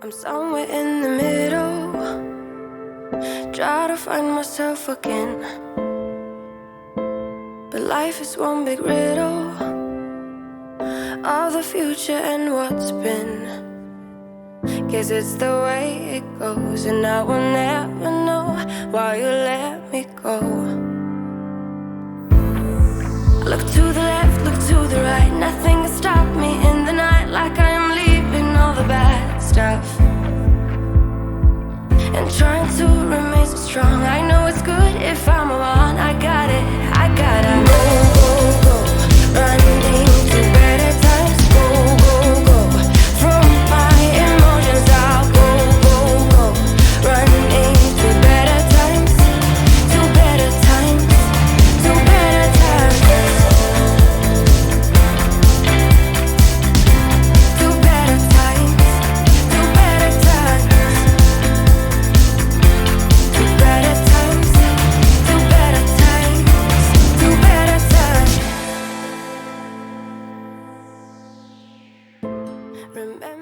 I'm somewhere in the middle, try to find myself again. But life is one big riddle of the future and what's been. Guess it's the way it goes, and I will never know why you let me go. Look to the left, look to the right, nothing can stop me in the night, like I am leaving all the bad stuff and trying to remain so strong. I know it's good if I'm alone. I got it, I gotta go, go, go, running to better times. Go, go, go, from my emotions I'll go, go, go, running to better times, to better times, to better times, to better times, to better times. Remember